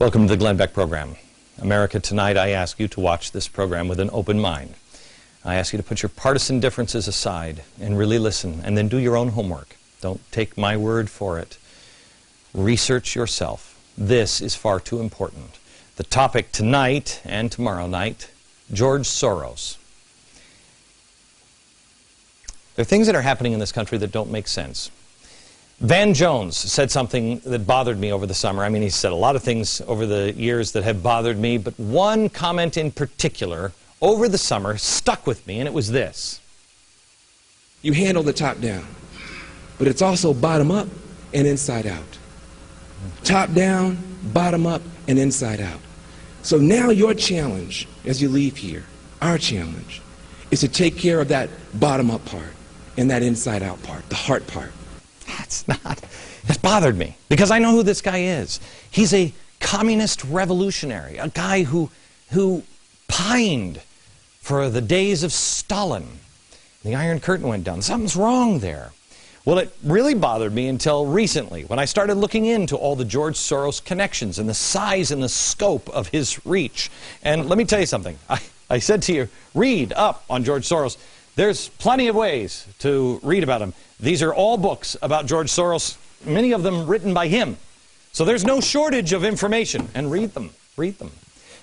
Welcome to the Glenn Beck program. America, tonight I ask you to watch this program with an open mind. I ask you to put your partisan differences aside and really listen, and then do your own homework. Don't take my word for it. Research yourself. This is far too important. The topic tonight and tomorrow night, George Soros. There are things that are happening in this country that don't make sense. Van Jones said something that bothered me over the summer. I mean, he said a lot of things over the years that have bothered me, but one comment in particular over the summer stuck with me, and it was this. You handle the top down, but it's also bottom up and inside out. Top down, bottom up, and inside out. So now your challenge as you leave here, our challenge, is to take care of that bottom up part and that inside out part, the heart part. It's bothered me because I know who this guy is. He's a communist revolutionary, a guy who pined for the days of Stalin. The Iron Curtain went down. Something's wrong there. Well, it really bothered me until recently when I started looking into all the George Soros connections and the size and the scope of his reach. And let me tell you something. I said to you, read up on George Soros. There's plenty of ways to read about him. These are all books about George Soros, many of them written by him. So there's no shortage of information, and read them. Read them.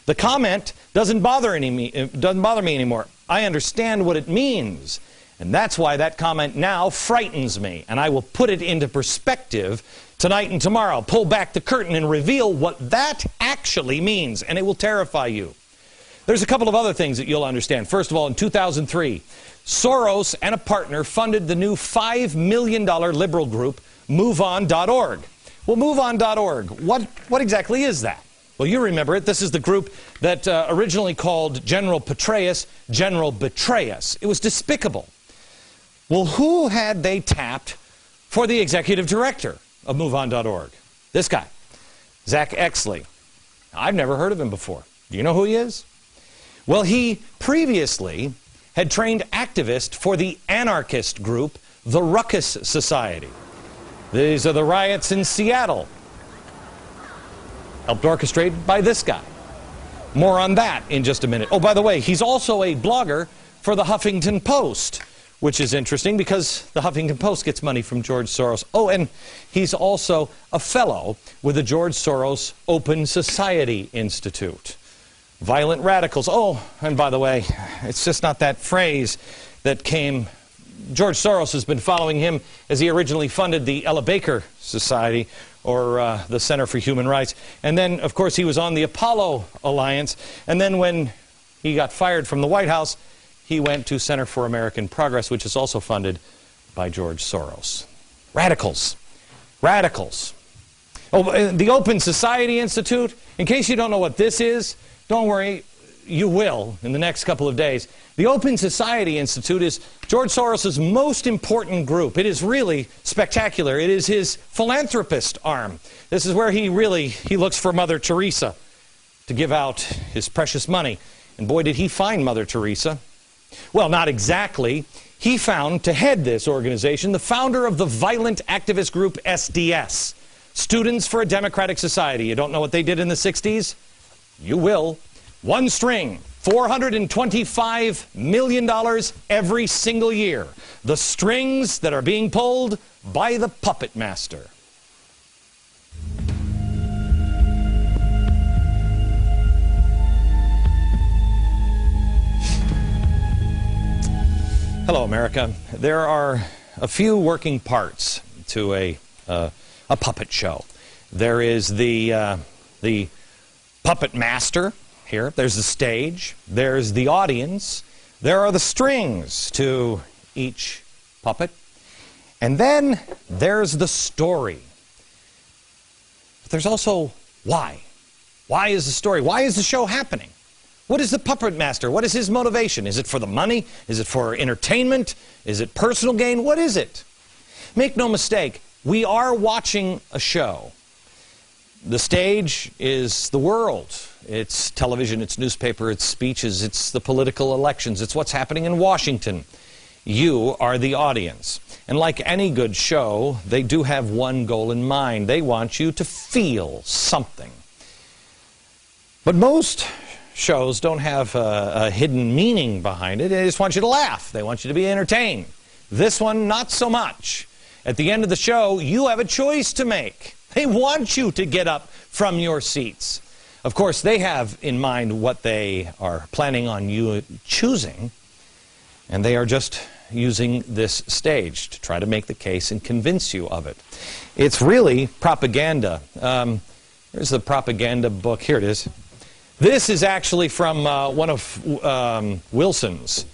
The comment doesn't bother me anymore. I understand what it means, and that's why that comment now frightens me, and I will put it into perspective tonight and tomorrow. Pull back the curtain and reveal what that actually means, and it will terrify you. There's a couple of other things that you'll understand. First of all, in 2003, Soros and a partner funded the new $5 million liberal group, MoveOn.org. Well, MoveOn.org, what exactly is that? Well, you remember it. This is the group that originally called General Petraeus General Betrayus. It was despicable. Well, who had they tapped for the executive director of MoveOn.org? This guy, Zach Exley. I've never heard of him before. Do you know who he is? Well, he previously had trained activists for the anarchist group, the Ruckus Society. These are the riots in Seattle, helped orchestrated by this guy. More on that in just a minute. Oh, by the way, he's also a blogger for the Huffington Post, which is interesting because the Huffington Post gets money from George Soros. Oh, and he's also a fellow with the George Soros Open Society Institute. Violent radicals. Oh, and by the way, it's just not that phrase that came. George Soros has been following him as he originally funded the Ella Baker Society, or the Center for Human Rights. And then, of course, he was on the Apollo Alliance. And then when he got fired from the White House, he went to Center for American Progress, which is also funded by George Soros. Radicals. Radicals. Oh, the Open Society Institute, in case you don't know what this is, don't worry, you will in the next couple of days. The Open Society Institute is George Soros' most important group. It is really spectacular. It is his philanthropist arm. This is where he looks for Mother Teresa to give out his precious money. And boy, did he find Mother Teresa. Well, not exactly. He found, to head this organization, the founder of the violent activist group SDS, Students for a Democratic Society. You don't know what they did in the 60s? You will. One string, $425 million every single year. The strings that are being pulled by the puppet master. Hello, America. There are a few working parts to a puppet show. There is the puppet master here. There's the stage. There's the audience. There are the strings to each puppet. And then there's the story. But there's also why. Why is the story? Why is the show happening? What is the puppet master? What is his motivation? Is it for the money? Is it for entertainment? Is it personal gain? What is it? Make no mistake, we are watching a show. The stage is the world. It's television, it's newspaper, it's speeches, it's the political elections, it's what's happening in Washington. You are the audience. And like any good show, they do have one goal in mind. They want you to feel something. But most shows don't have a hidden meaning behind it. They just want you to laugh. They want you to be entertained. This one, not so much. At the end of the show, you have a choice to make. They want you to get up from your seats. Of course, they have in mind what they are planning on you choosing, and they are just using this stage to try to make the case and convince you of it. It's really propaganda. Here's the propaganda book. Here it is. This is actually from one of Wilson's.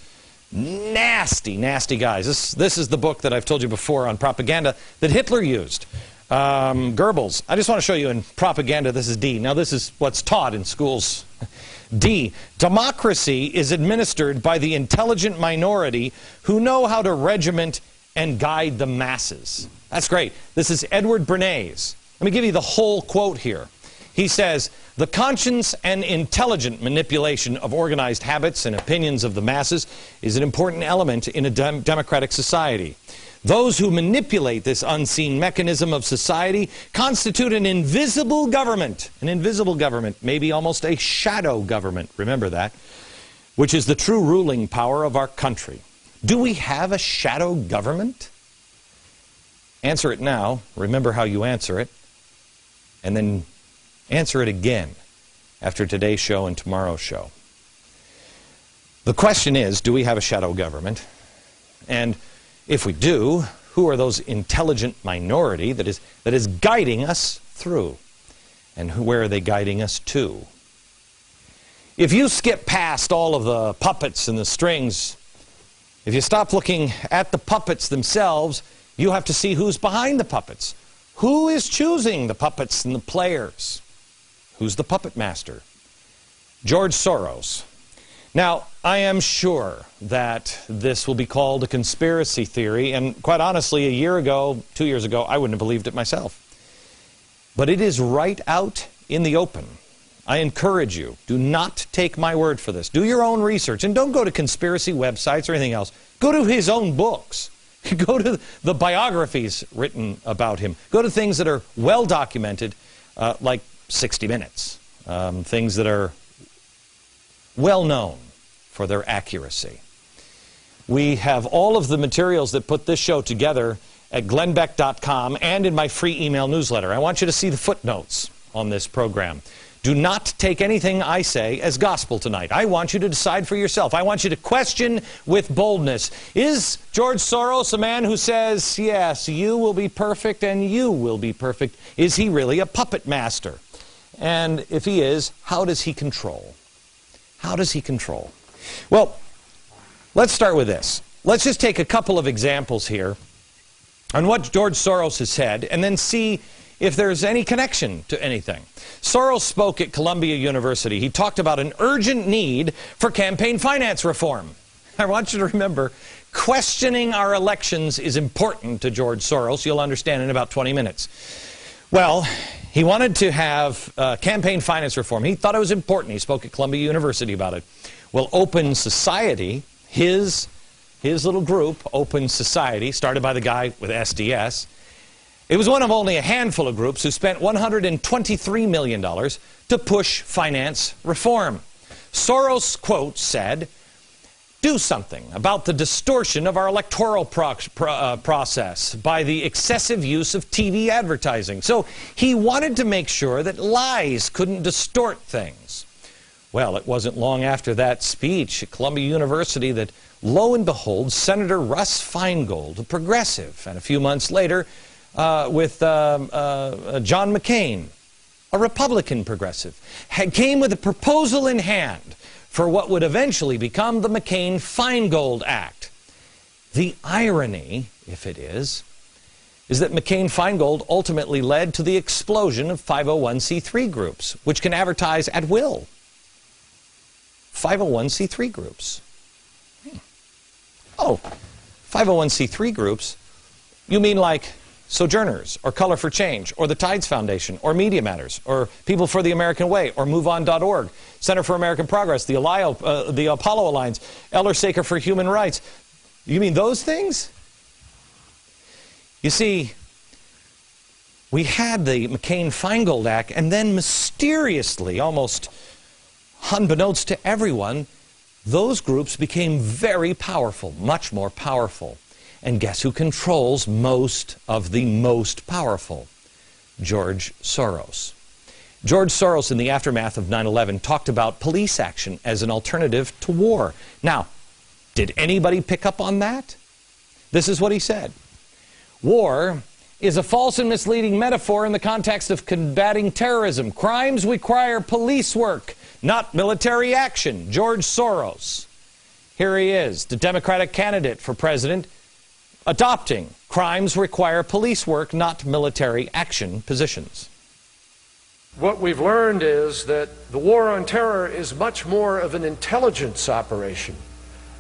Nasty, nasty guys. This is the book that I've told you before on propaganda that Hitler used. Goebbels. I just want to show you in propaganda, this is D. Now this is what's taught in schools. D. Democracy is administered by the intelligent minority who know how to regiment and guide the masses. That's great. This is Edward Bernays. Let me give you the whole quote here. He says, the conscious and intelligent manipulation of organized habits and opinions of the masses is an important element in a democratic society. Those who manipulate this unseen mechanism of society constitute an invisible government. An invisible government, maybe almost a shadow government, remember that, which is the true ruling power of our country. Do we have a shadow government? Answer it now. Remember how you answer it. And then answer it again after today's show and tomorrow's show. The question is, do we have a shadow government? And if we do, who are those intelligent minority that is guiding us through? And where are they guiding us to? If you skip past all of the puppets and the strings, if you stop looking at the puppets themselves, you have to see who's behind the puppets. Who is choosing the puppets and the players? Who's the puppet master? George Soros. Now, I am sure that this will be called a conspiracy theory, and quite honestly, a year ago, 2 years ago, I wouldn't have believed it myself. But it is right out in the open. I encourage you, do not take my word for this. Do your own research, and don't go to conspiracy websites or anything else. Go to his own books. Go to the biographies written about him. Go to things that are well documented, like 60 Minutes. Things that are well known for their accuracy. We have all of the materials that put this show together at glennbeck.com and in my free email newsletter. I want you to see the footnotes on this program. Do not take anything I say as gospel tonight. I want you to decide for yourself. I want you to question with boldness. Is George Soros a man who says, yes, you will be perfect and you will be perfect? Is he really a puppet master? And if he is, how does he control? How does he control? Well, let's start with this. Let's just take a couple of examples here on what George Soros has said and then see if there's any connection to anything. Soros spoke at Columbia University. He talked about an urgent need for campaign finance reform. I want you to remember, questioning our elections is important to George Soros. You'll understand in about 20 minutes. Well, he wanted to have campaign finance reform. He thought it was important. He spoke at Columbia University about it. Well, Open Society, his little group, Open Society, started by the guy with SDS, it was one of only a handful of groups who spent $123 million to push finance reform. Soros, quote, said, do something about the distortion of our electoral process by the excessive use of TV advertising. So he wanted to make sure that lies couldn't distort things. Well, it wasn't long after that speech at Columbia University that, lo and behold, Senator Russ Feingold, a progressive, and a few months later, with John McCain, a Republican progressive, came with a proposal in hand for what would eventually become the McCain-Feingold Act. The irony, if it is that McCain-Feingold ultimately led to the explosion of 501c3 groups, which can advertise at will. 501c3 groups. Oh, 501c3 groups? You mean like Sojourners, or Color for Change, or the Tides Foundation, or Media Matters, or People for the American Way, or MoveOn.org, Center for American Progress, the Apollo Alliance, Elder Saker for Human Rights. You mean those things? You see, we had the McCain-Feingold Act, and then mysteriously, almost unbeknownst to everyone, those groups became very powerful, much more powerful. And guess who controls most of the most powerful? George Soros. George Soros, in the aftermath of 9/11, talked about police action as an alternative to war. Now, did anybody pick up on that? This is what he said. War is a false and misleading metaphor in the context of combating terrorism. Crimes require police work, not military action. George Soros. Here he is, the Democratic candidate for president, adopting crimes require police work, not military action positions. What we've learned is that the war on terror is much more of an intelligence operation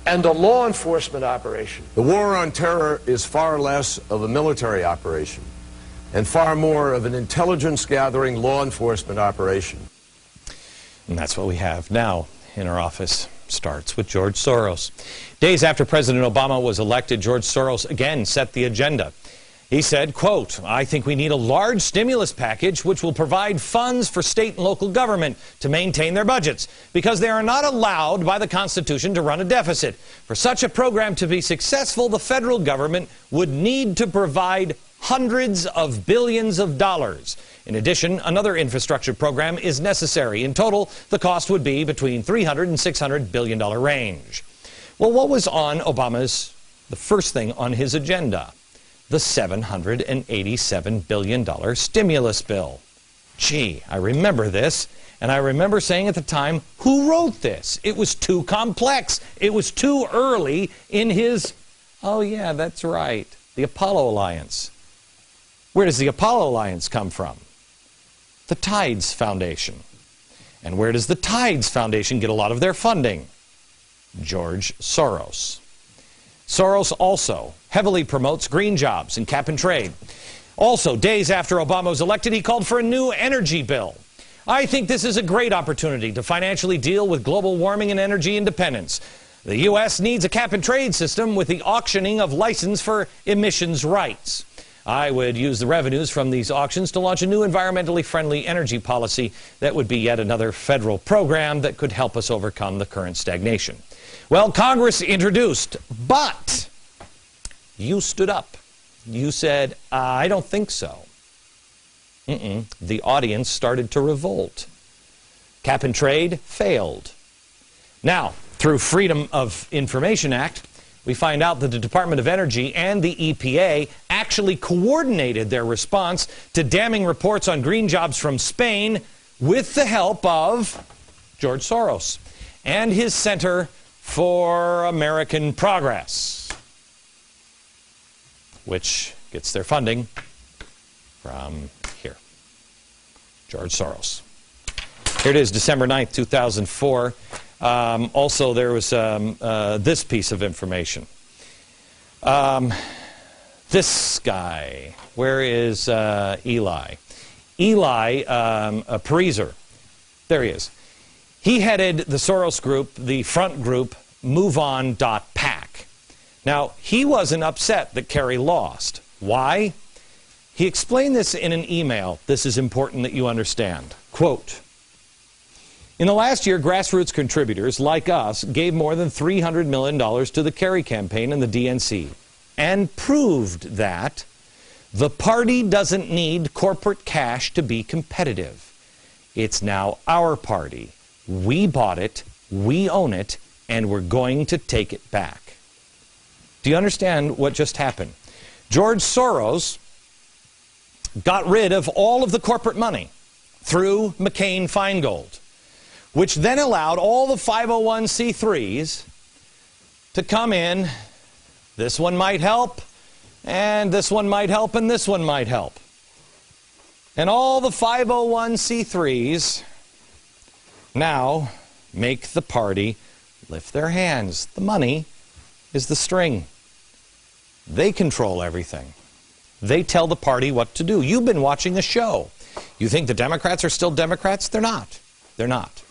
and a law enforcement operation. The war on terror is far less of a military operation and far more of an intelligence-gathering law enforcement operation. And that's what we have now in our office. Starts with George Soros. Days after President Obama was elected, George Soros again set the agenda. He said, quote, "I think we need a large stimulus package which will provide funds for state and local government to maintain their budgets because they are not allowed by the Constitution to run a deficit. For such a program to be successful, the federal government would need to provide hundreds of billions of dollars. In addition, another infrastructure program is necessary. In total, the cost would be between $300 and $600 billion range." Well, what was on the first thing on his agenda? The $787 billion stimulus bill. Gee, I remember this, and I remember saying at the time, who wrote this? It was too complex. It was too early in his, oh yeah, that's right, the Apollo Alliance. Where does the Apollo Alliance come from? The Tides Foundation. And where does the Tides Foundation get a lot of their funding? George Soros. Soros also heavily promotes green jobs and cap and trade. Also, days after Obama was elected, he called for a new energy bill. "I think this is a great opportunity to financially deal with global warming and energy independence. The U.S. needs a cap and trade system with the auctioning of license for emissions rights. I would use the revenues from these auctions to launch a new environmentally friendly energy policy that would be yet another federal program that could help us overcome the current stagnation." Well, Congress introduced, but you stood up. You said, "I don't think so." The audience started to revolt. Cap and trade failed. Now, through Freedom of Information Act, we find out that the Department of Energy and the EPA actually coordinated their response to damning reports on green jobs from Spain with the help of George Soros and his Center for American Progress, which gets their funding from here, George Soros. Here it is, December 9th, 2004. Also, there was this piece of information. This guy, where is Eli? Eli Pariser. There he is. He headed the Soros group, the front group, MoveOn.pac. Now, he wasn't upset that Kerry lost. Why? He explained this in an email. This is important that you understand. Quote, "In the last year, grassroots contributors like us gave more than $300 million to the Kerry campaign and the DNC and proved that the party doesn't need corporate cash to be competitive. It's now our party. We bought it, we own it, and we're going to take it back." Do you understand what just happened? George Soros got rid of all of the corporate money through McCain-Feingold, which then allowed all the 501c3s to come in. This one might help, and this one might help, and this one might help. And all the 501c3s now make the party lift their hands. The money is the string. They control everything. They tell the party what to do. You've been watching a show. You think the Democrats are still Democrats? They're not. They're not.